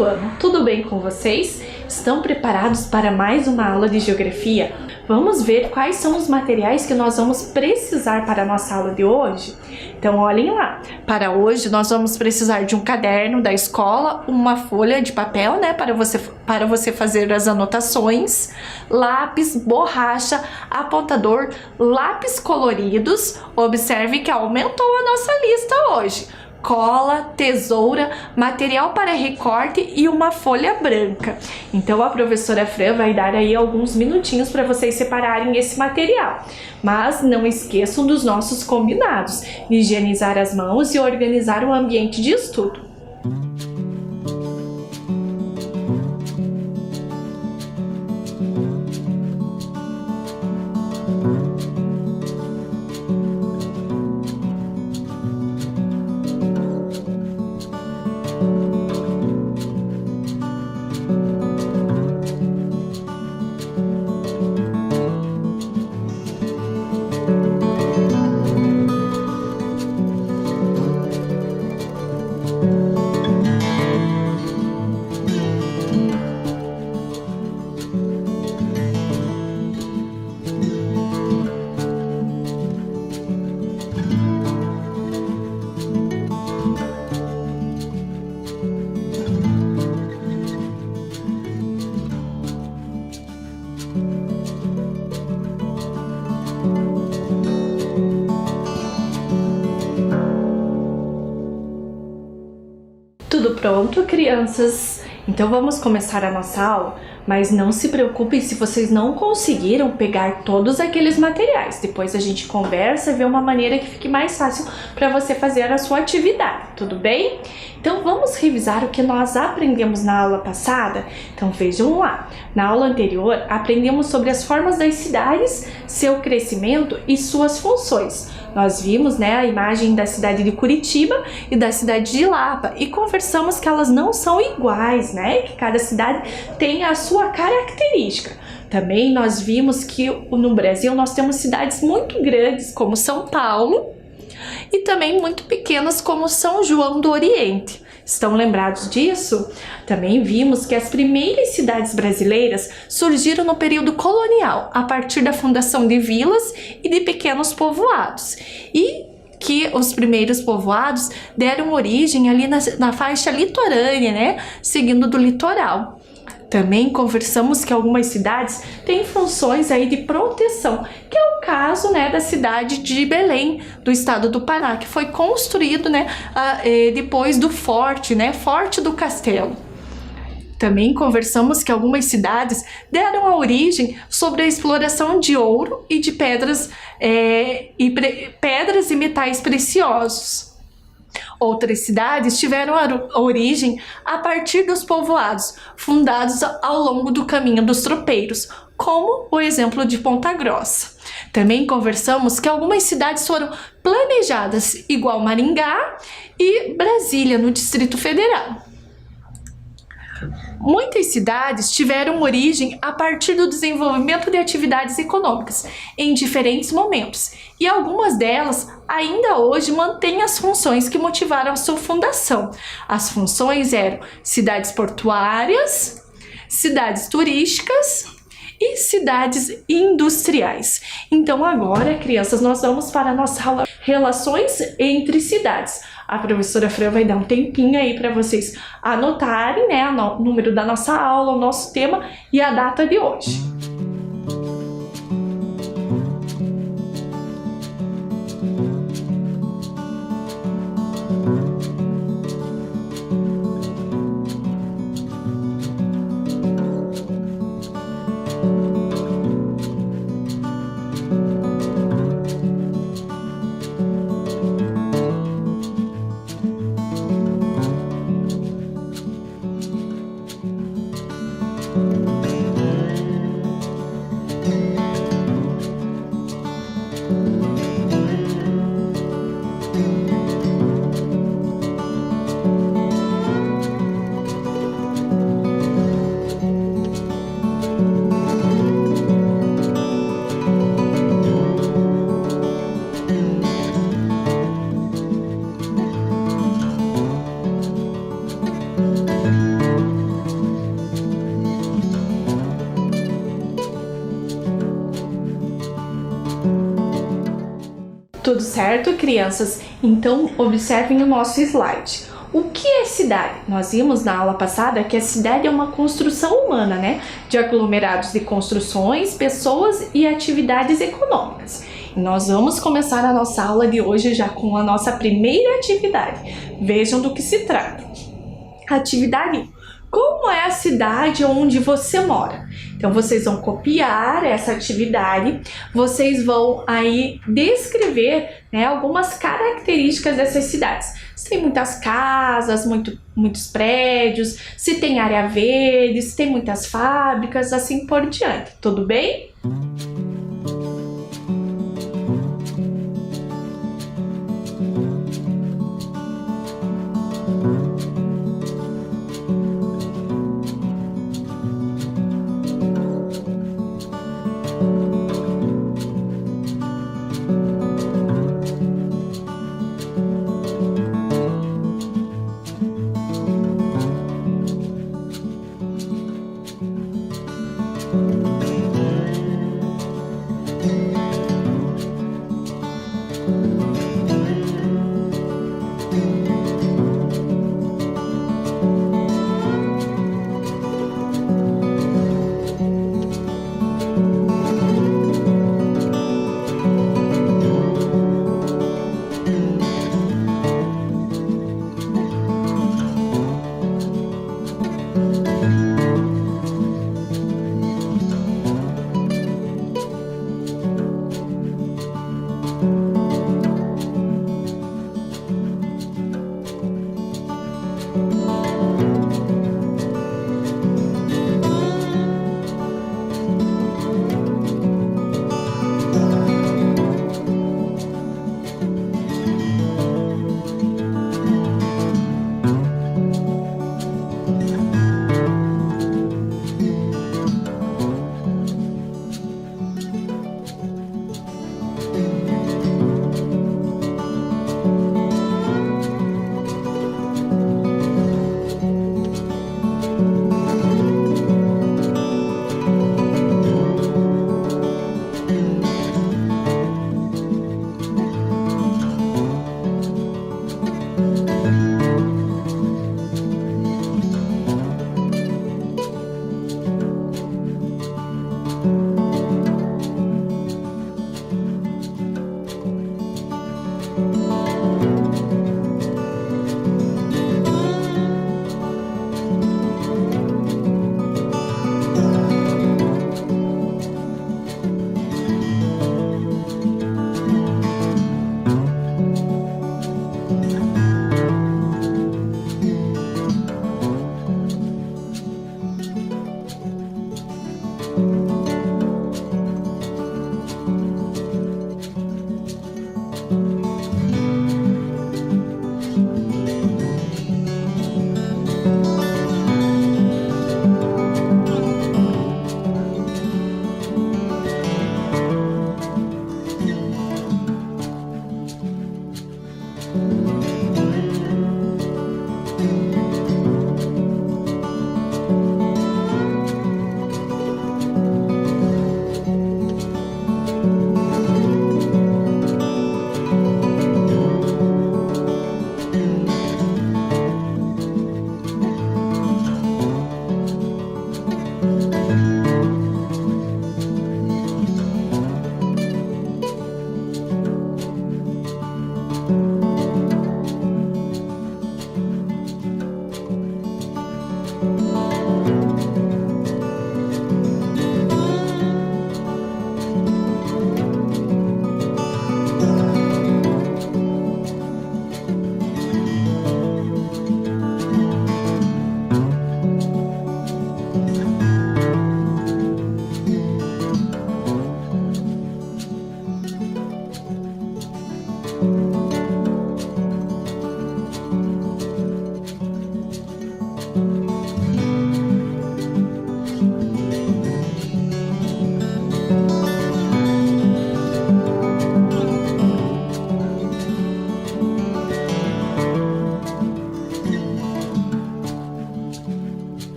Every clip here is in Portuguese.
quarto ano. Tudo bem com vocês? Estão preparados para mais uma aula de geografia? Vamos ver quais são os materiais que nós vamos precisar para a nossa aula de hoje? Então olhem lá, para hoje nós vamos precisar de um caderno da escola, uma folha de papel, né, para você fazer as anotações, lápis, borracha, apontador, lápis coloridos. Observe que aumentou a nossa lista hoje. Cola, tesoura, material para recorte e uma folha branca. Então a professora Fran vai dar aí alguns minutinhos para vocês separarem esse material. Mas não esqueçam dos nossos combinados: higienizar as mãos e organizar o ambiente de estudo. Tudo pronto, crianças? Então vamos começar a nossa aula, mas não se preocupem se vocês não conseguiram pegar todos aqueles materiais. Depois a gente conversa e vê uma maneira que fique mais fácil para você fazer a sua atividade, tudo bem? Então vamos revisar o que nós aprendemos na aula passada? Então vejam lá, na aula anterior aprendemos sobre as formas das cidades, seu crescimento e suas funções. Nós vimos, né, a imagem da cidade de Curitiba e da cidade de Lapa e conversamos que elas não são iguais, né, que cada cidade tem a sua característica. Também nós vimos que no Brasil nós temos cidades muito grandes como São Paulo e também muito pequenas como São João do Oriente. Estão lembrados disso? Também vimos que as primeiras cidades brasileiras surgiram no período colonial, a partir da fundação de vilas e de pequenos povoados. E que os primeiros povoados deram origem ali na faixa litorânea, né? Seguindo do litoral. Também conversamos que algumas cidades têm funções aí de proteção, que é o caso, né, da cidade de Belém, do estado do Pará, que foi construído, né, depois do forte, né, Forte do Castelo. Também conversamos que algumas cidades deram a origem sobre a exploração de ouro e de pedras e metais preciosos. Outras cidades tiveram a origem a partir dos povoados fundados ao longo do caminho dos tropeiros, como o exemplo de Ponta Grossa. Também conversamos que algumas cidades foram planejadas, igual Maringá e Brasília, no Distrito Federal. Muitas cidades tiveram origem a partir do desenvolvimento de atividades econômicas em diferentes momentos, e algumas delas ainda hoje mantêm as funções que motivaram a sua fundação. As funções eram cidades portuárias, cidades turísticas e cidades industriais. Então agora, crianças, nós vamos para a nossa aula Relações entre cidades. A professora Fran vai dar um tempinho aí para vocês anotarem, né, o número da nossa aula, o nosso tema e a data de hoje. Tudo certo, crianças? Então, observem o nosso slide. O que é cidade? Nós vimos na aula passada que a cidade é uma construção humana, né? De aglomerados de construções, pessoas e atividades econômicas. E nós vamos começar a nossa aula de hoje já com a nossa primeira atividade. Vejam do que se trata. Atividade: como é a cidade onde você mora? Então, vocês vão copiar essa atividade, vocês vão aí descrever, né, algumas características dessas cidades. Se tem muitas casas, muitos prédios, se tem área verde, se tem muitas fábricas, assim por diante. Tudo bem?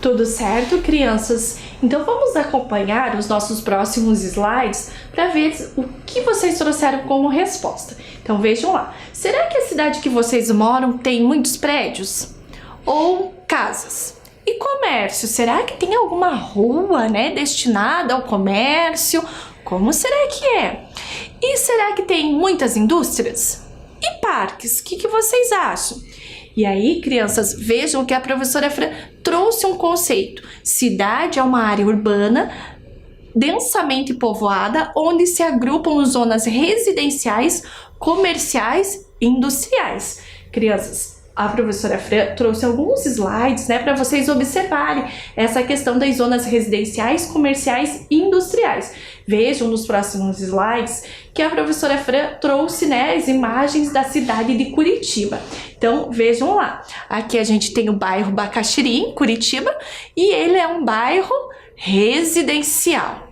Tudo certo, crianças? Então vamos acompanhar os nossos próximos slides para ver o que vocês trouxeram como resposta. Então vejam lá. Será que a cidade que vocês moram tem muitos prédios? Ou casas? E comércio? Será que tem alguma rua, né, destinada ao comércio? Como será que é? E será que tem muitas indústrias? E parques? O que vocês acham? E aí, crianças, vejam que a professora Fran trouxe um conceito. Cidade é uma área urbana densamente povoada, onde se agrupam zonas residenciais, comerciais e industriais. Crianças, a professora Fran trouxe alguns slides, né, para vocês observarem essa questão das zonas residenciais, comerciais e industriais. Vejam nos próximos slides que a professora Fran trouxe, né, as imagens da cidade de Curitiba. Então, vejam lá. Aqui a gente tem o bairro Bacaxiri, em Curitiba, e ele é um bairro residencial.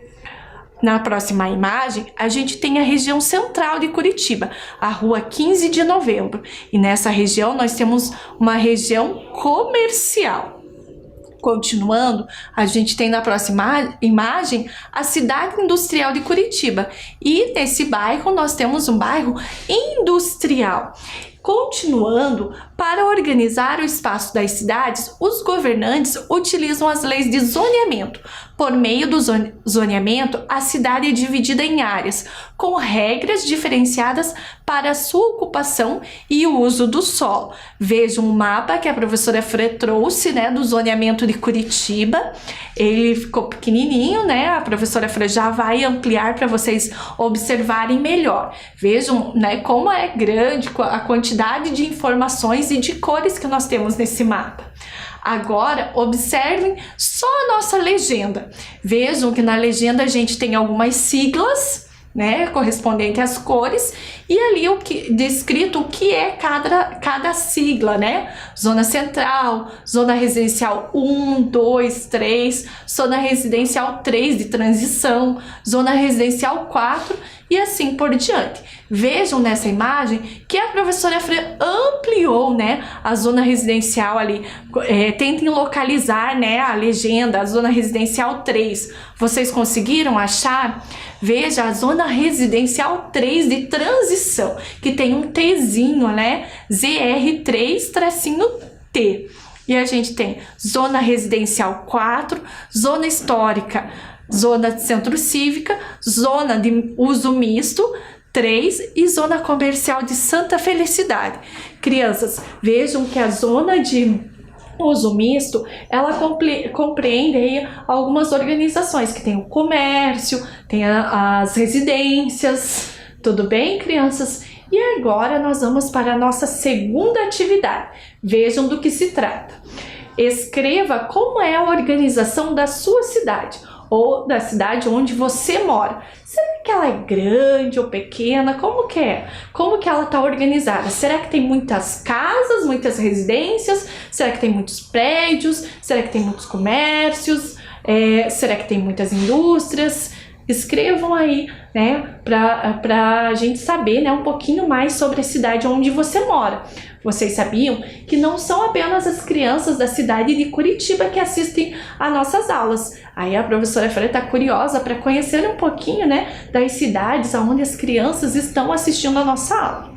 Na próxima imagem, a gente tem a região central de Curitiba, a rua 15 de novembro. E nessa região nós temos uma região comercial. Continuando, a gente tem na próxima imagem a cidade industrial de Curitiba. E nesse bairro nós temos um bairro industrial. Continuando, para organizar o espaço das cidades, os governantes utilizam as leis de zoneamento. Por meio do zoneamento, a cidade é dividida em áreas, com regras diferenciadas para a sua ocupação e o uso do solo. Vejam um mapa que a professora Fran trouxe, né, do zoneamento de Curitiba. Ele ficou pequenininho, né? A professora Fran já vai ampliar para vocês observarem melhor. Vejam, né, como é grande a quantidade de informações e de cores que nós temos nesse mapa. Agora, observem só a nossa legenda. Vejam que na legenda a gente tem algumas siglas, né, correspondente às cores, e ali descrito o que é cada sigla, né? Zona Central, Zona Residencial 1, 2, 3, Zona Residencial 3 de transição, Zona Residencial 4 e assim por diante. Vejam nessa imagem que a professora Fran ampliou, né, a zona residencial ali. Tentem localizar, né, a legenda, a zona residencial 3. Vocês conseguiram achar? Veja a zona residencial 3 de transição, que tem um Tzinho, né, ZR3-T. E a gente tem zona residencial 4, zona histórica, zona de centro cívica, zona de uso misto 3 e zona comercial de Santa Felicidade. Crianças, vejam que a zona de uso misto, ela compreende aí algumas organizações que tem o comércio, tem as residências. Tudo bem, crianças? E agora nós vamos para a nossa segunda atividade. Vejam do que se trata. Escreva como é a organização da sua cidade ou da cidade onde você mora. Será que ela é grande ou pequena? Como que é? Como que ela está organizada? Será que tem muitas casas, muitas residências? Será que tem muitos prédios? Será que tem muitos comércios? Será que tem muitas indústrias? Escrevam aí, né, para a gente saber, né, um pouquinho mais sobre a cidade onde você mora. Vocês sabiam que não são apenas as crianças da cidade de Curitiba que assistem a nossas aulas. Aí a professora Fran está curiosa para conhecer um pouquinho, né, das cidades onde as crianças estão assistindo a nossa aula.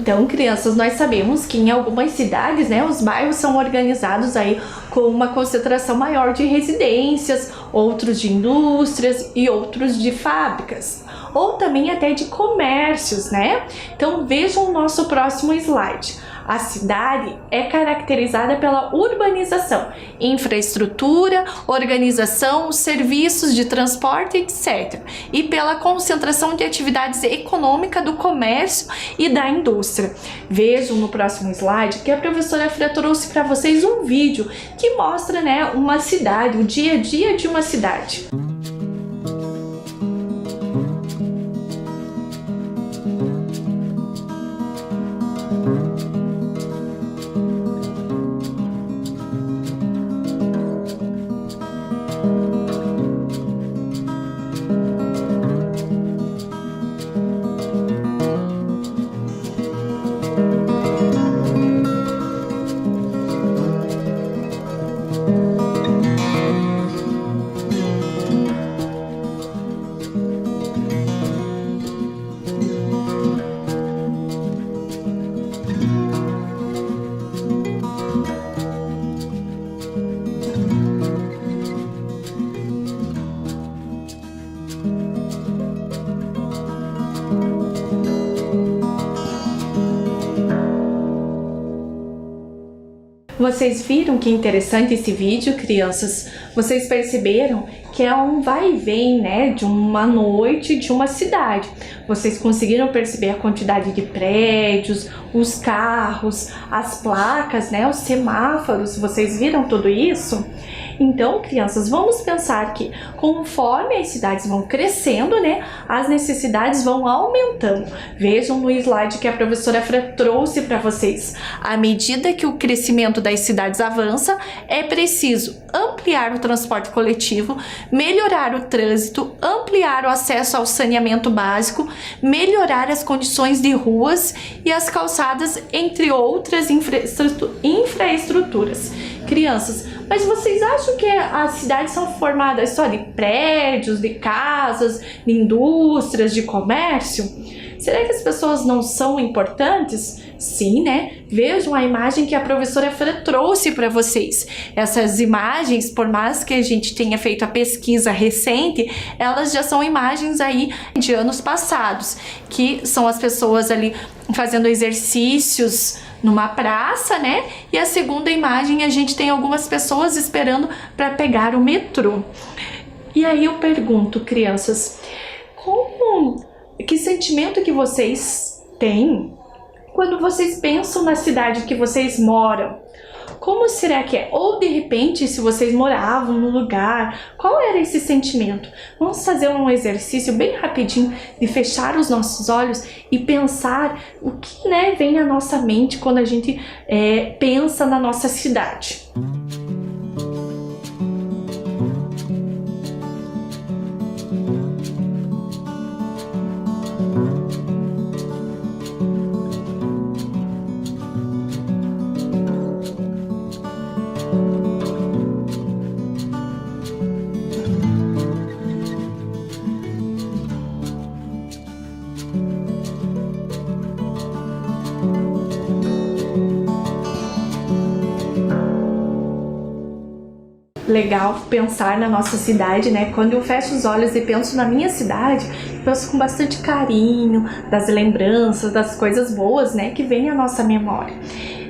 Então, crianças, nós sabemos que em algumas cidades, né, os bairros são organizados aí com uma concentração maior de residências, outros de indústrias e outros de fábricas, ou também até de comércios, né? Então, vejam o nosso próximo slide. A cidade é caracterizada pela urbanização, infraestrutura, organização, serviços de transporte, etc. E pela concentração de atividades econômicas do comércio e da indústria. Vejam no próximo slide que a professora Fran trouxe para vocês um vídeo que mostra, né, uma cidade, o dia a dia de uma cidade. Vocês viram que interessante esse vídeo, crianças? Vocês perceberam que é um vai e vem, né, de uma noite de uma cidade. Vocês conseguiram perceber a quantidade de prédios, os carros, as placas, né, os semáforos? Vocês viram tudo isso? Então, crianças, vamos pensar que conforme as cidades vão crescendo, né, as necessidades vão aumentando. Vejam no slide que a professora Fran trouxe para vocês. À medida que o crescimento das cidades avança, é preciso ampliar o transporte coletivo, melhorar o trânsito, ampliar o acesso ao saneamento básico, melhorar as condições de ruas e as calçadas, entre outras infraestruturas. Crianças, mas vocês acham que as cidades são formadas só de prédios, de casas, de indústrias, de comércio? Será que as pessoas não são importantes? Sim, né? Vejam a imagem que a professora Fran trouxe para vocês. Essas imagens, por mais que a gente tenha feito a pesquisa recente, elas já são imagens aí de anos passados, que são as pessoas ali fazendo exercícios numa praça, né? E a segunda imagem, a gente tem algumas pessoas esperando para pegar o metrô. E aí eu pergunto, crianças, que sentimento que vocês têm quando vocês pensam na cidade que vocês moram? Como será que é? Ou de repente, se vocês moravam no lugar, qual era esse sentimento? Vamos fazer um exercício bem rapidinho de fechar os nossos olhos e pensar o que, né, vem à nossa mente quando a gente pensa na nossa cidade. Legal pensar na nossa cidade, né? Quando eu fecho os olhos e penso na minha cidade, eu penso com bastante carinho das lembranças, das coisas boas, né, que vem à nossa memória.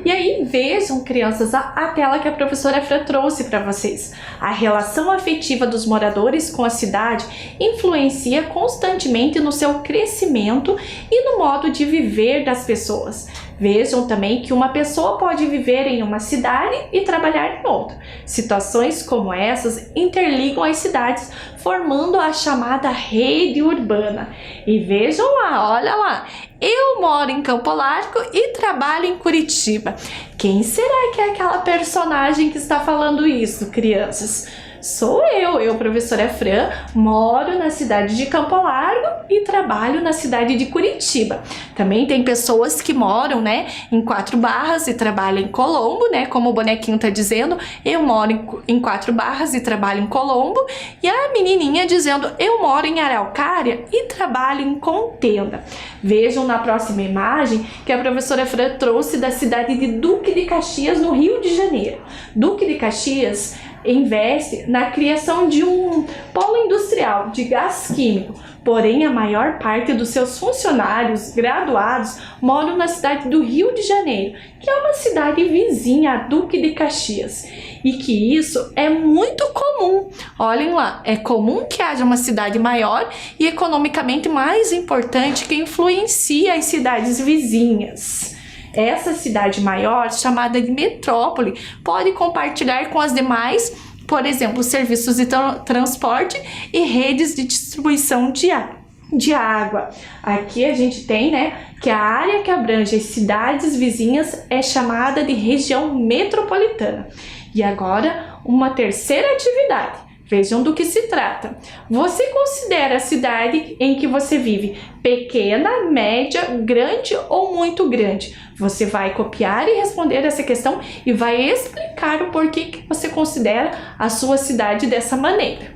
E aí, vejam, crianças, a tela que a professora Fran trouxe para vocês. A relação afetiva dos moradores com a cidade influencia constantemente no seu crescimento e no modo de viver das pessoas. Vejam também que uma pessoa pode viver em uma cidade e trabalhar em outra. Situações como essas interligam as cidades, formando a chamada rede urbana. E vejam lá, olha lá, eu moro em Campo Largo e trabalho em Curitiba. Quem será que é aquela personagem que está falando isso, crianças? Sou eu, professora Fran, moro na cidade de Campo Largo e trabalho na cidade de Curitiba. Também tem pessoas que moram, né, em Quatro Barras e trabalham em Colombo, né, como o bonequinho tá dizendo, eu moro em Quatro Barras e trabalho em Colombo, e a menininha dizendo, eu moro em Araucária e trabalho em Contenda. Vejam na próxima imagem que a professora Fran trouxe da cidade de Duque de Caxias, no Rio de Janeiro. Duque de Caxias investe na criação de um polo industrial de gás químico, porém a maior parte dos seus funcionários graduados moram na cidade do Rio de Janeiro, que é uma cidade vizinha a Duque de Caxias, e que isso é muito comum. Olhem lá, é comum que haja uma cidade maior e economicamente mais importante que influencia as cidades vizinhas. Essa cidade maior, chamada de metrópole, pode compartilhar com as demais, por exemplo, serviços de transporte e redes de distribuição de água. Aqui a gente tem, né, que a área que abrange as cidades vizinhas é chamada de região metropolitana. E agora, uma terceira atividade. Vejam do que se trata. Você considera a cidade em que você vive pequena, média, grande ou muito grande? Você vai copiar e responder essa questão e vai explicar o porquê que você considera a sua cidade dessa maneira.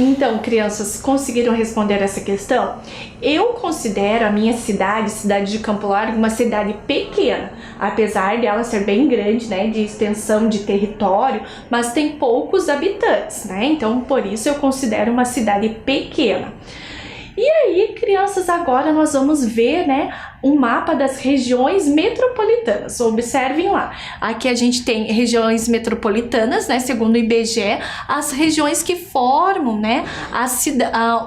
Então, crianças, conseguiram responder essa questão? Eu considero a minha cidade, cidade de Campo Largo, uma cidade pequena, apesar dela ser bem grande, né, de extensão de território, mas tem poucos habitantes, né? Então, por isso eu considero uma cidade pequena. E aí, crianças, agora nós vamos ver, né, um mapa das regiões metropolitanas. Observem lá. Aqui a gente tem regiões metropolitanas, né, segundo o IBGE, as regiões que formam, né,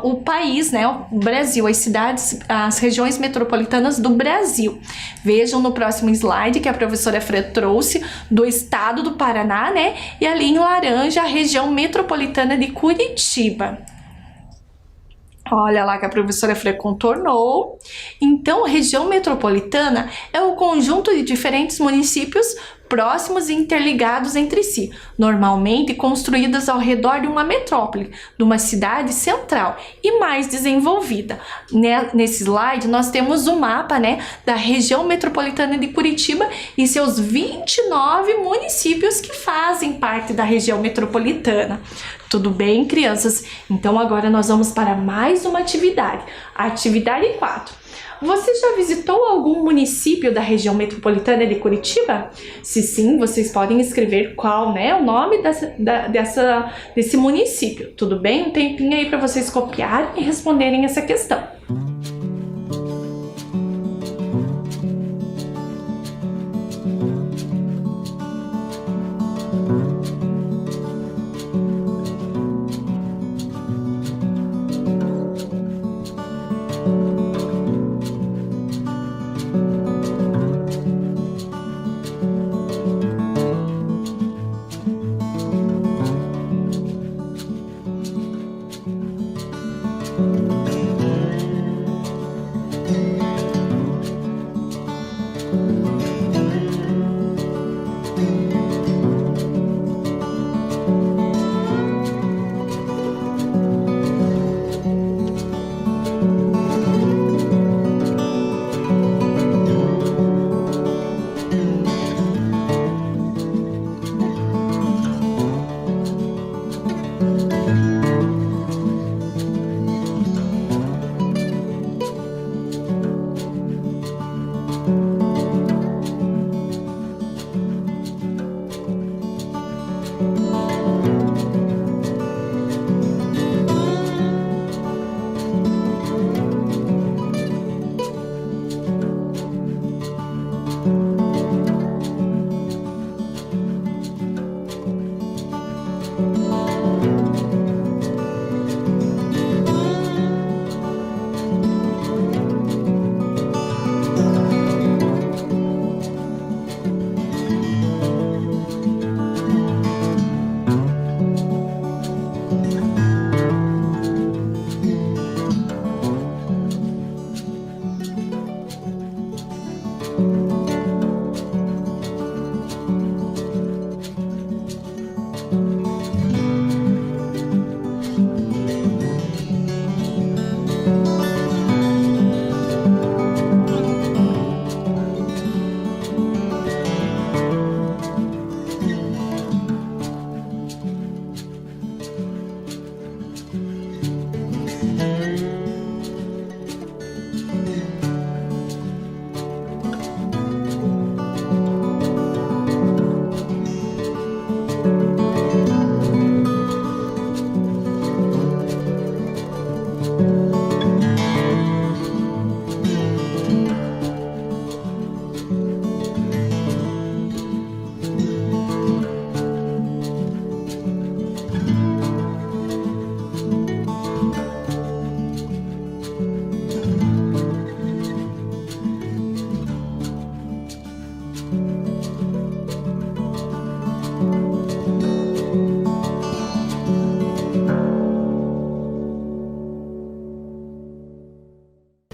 o país, né, o Brasil, as cidades, as regiões metropolitanas do Brasil. Vejam no próximo slide que a professora Fran trouxe do estado do Paraná, né, e ali em laranja a região metropolitana de Curitiba. Olha lá que a professora Fran contornou. Então, a região metropolitana é o conjunto de diferentes municípios próximos e interligados entre si, normalmente construídas ao redor de uma metrópole, de uma cidade central e mais desenvolvida. Nesse slide, nós temos o mapa, né, da região metropolitana de Curitiba e seus 29 municípios que fazem parte da região metropolitana. Tudo bem, crianças? Então agora nós vamos para mais uma atividade. A atividade 4. Você já visitou algum município da região metropolitana de Curitiba? Se sim, vocês podem escrever qual, né, o nome desse município. Tudo bem? Um tempinho aí para vocês copiarem e responderem essa questão.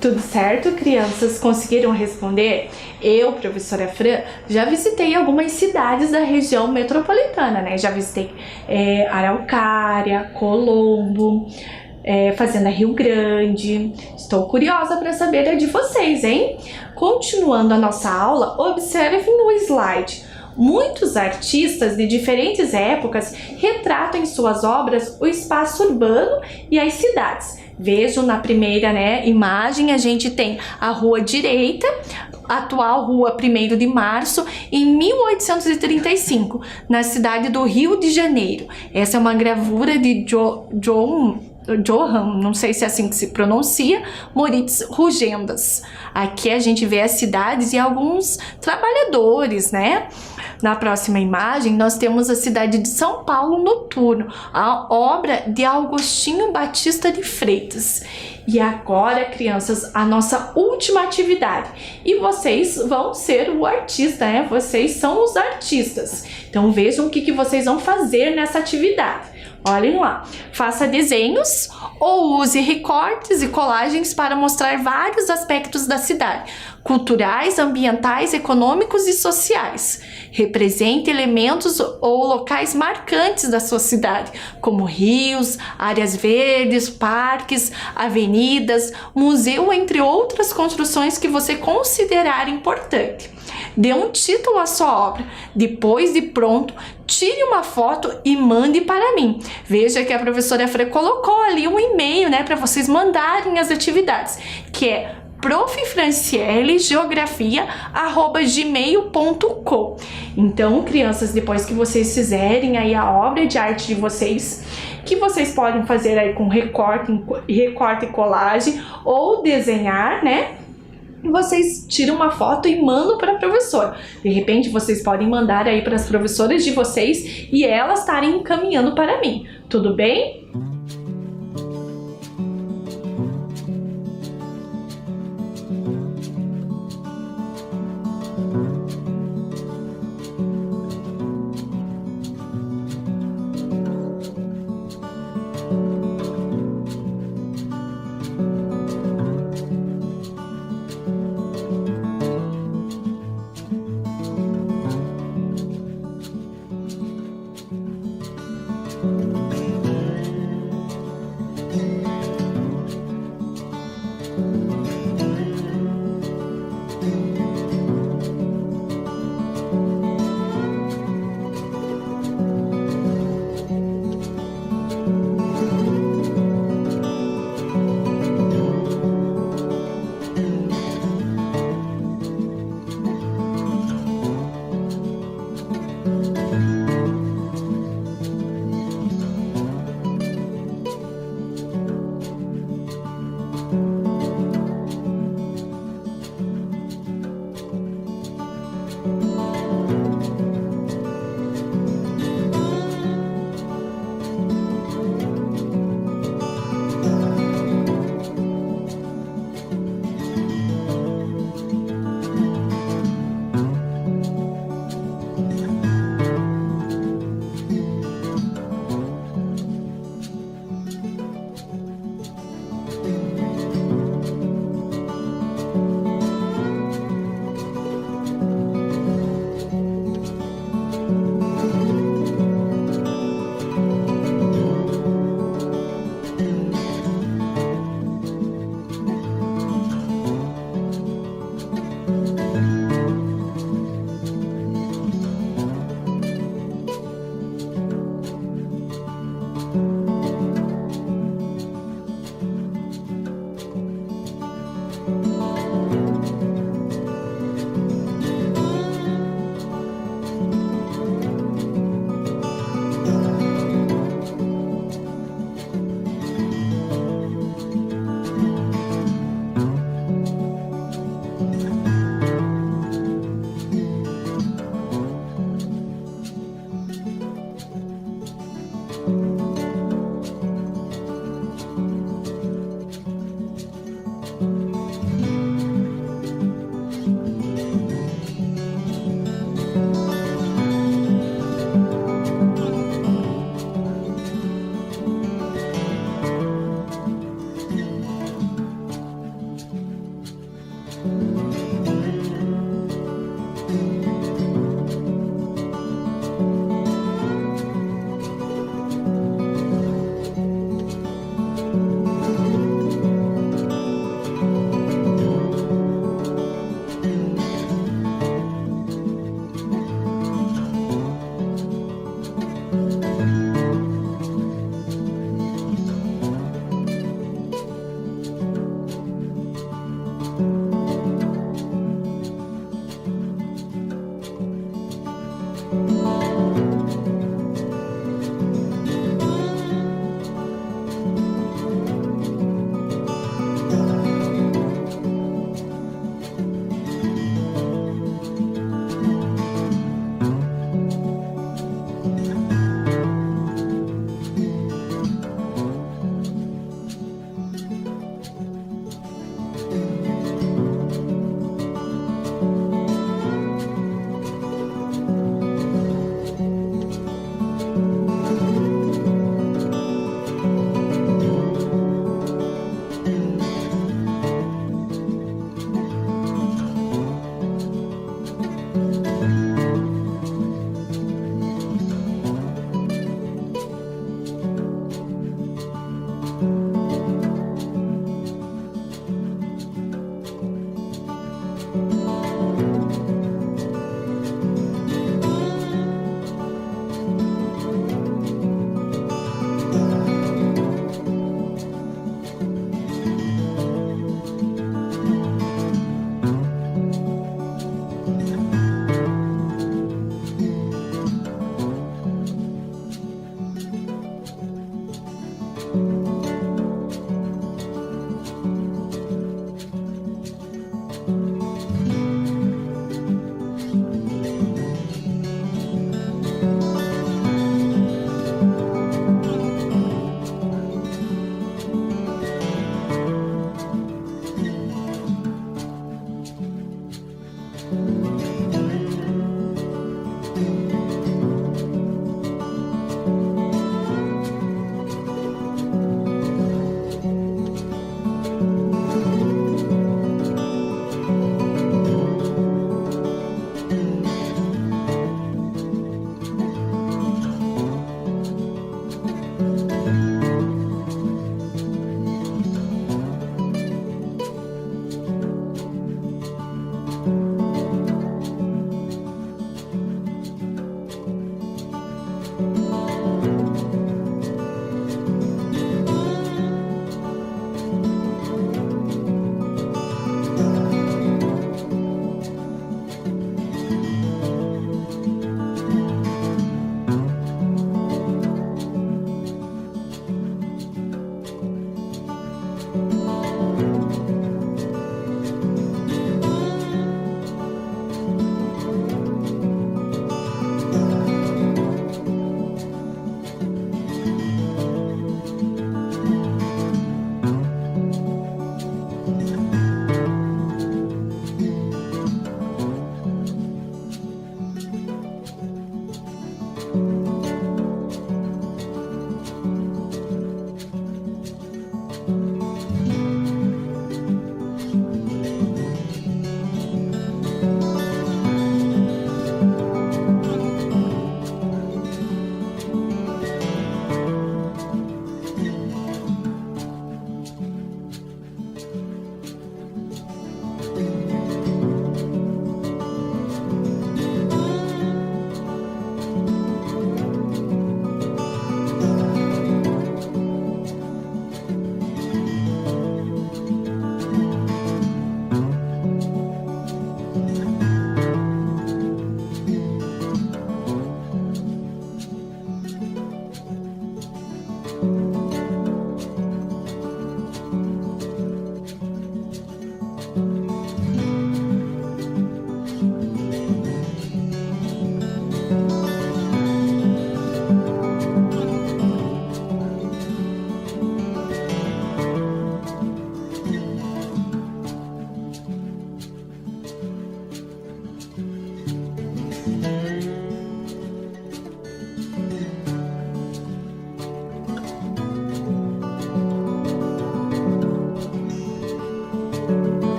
Tudo certo, crianças? Conseguiram responder? Eu, professora Fran, já visitei algumas cidades da região metropolitana, né? Já visitei Araucária, Colombo, Fazenda Rio Grande. Estou curiosa para saber a de vocês, hein? Continuando a nossa aula, observem no slide. Muitos artistas de diferentes épocas retratam em suas obras o espaço urbano e as cidades. Vejam na primeira, né, imagem, a gente tem a rua direita, atual rua 1º de Março, em 1835, na cidade do Rio de Janeiro. Essa é uma gravura de John Johann, não sei se é assim que se pronuncia, Moritz Rugendas. Aqui a gente vê as cidades e alguns trabalhadores, né? Na próxima imagem, nós temos a cidade de São Paulo noturno, a obra de Agostinho Batista de Freitas. E agora, crianças, a nossa última atividade. E vocês vão ser o artista, né? Vocês são os artistas. Então vejam o que vocês vão fazer nessa atividade. Olhem lá, faça desenhos ou use recortes e colagens para mostrar vários aspectos da cidade, culturais, ambientais, econômicos e sociais. Represente elementos ou locais marcantes da sua cidade, como rios, áreas verdes, parques, avenidas, museu, entre outras construções que você considerar importante. Dê um título à sua obra. Depois de pronto, tire uma foto e mande para mim. Veja que a professora Fran colocou ali um e-mail, né, para vocês mandarem as atividades, que é profrancielegeografia@gmail.com. Então, crianças, depois que vocês fizerem aí a obra de arte de vocês, que vocês podem fazer aí com recorte e colagem ou desenhar, né? Vocês tiram uma foto e mandam para a professora. De repente, vocês podem mandar aí para as professoras de vocês e elas estarem encaminhando para mim. Tudo bem?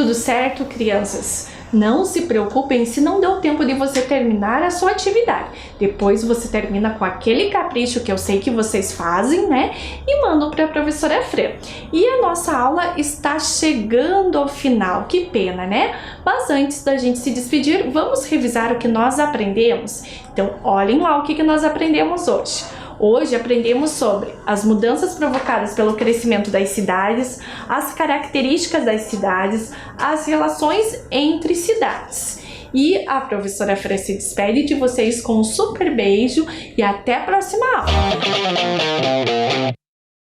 Tudo certo, crianças? Não se preocupem se não deu tempo de você terminar a sua atividade. Depois você termina com aquele capricho que eu sei que vocês fazem, né? E mandam para a professora Fran. E a nossa aula está chegando ao final. Que pena, né? Mas antes da gente se despedir, vamos revisar o que nós aprendemos? Então, olhem lá o que nós aprendemos hoje. Hoje aprendemos sobre as mudanças provocadas pelo crescimento das cidades, as características das cidades, as relações entre cidades. E a professora Fran se despede de vocês com um super beijo e até a próxima aula!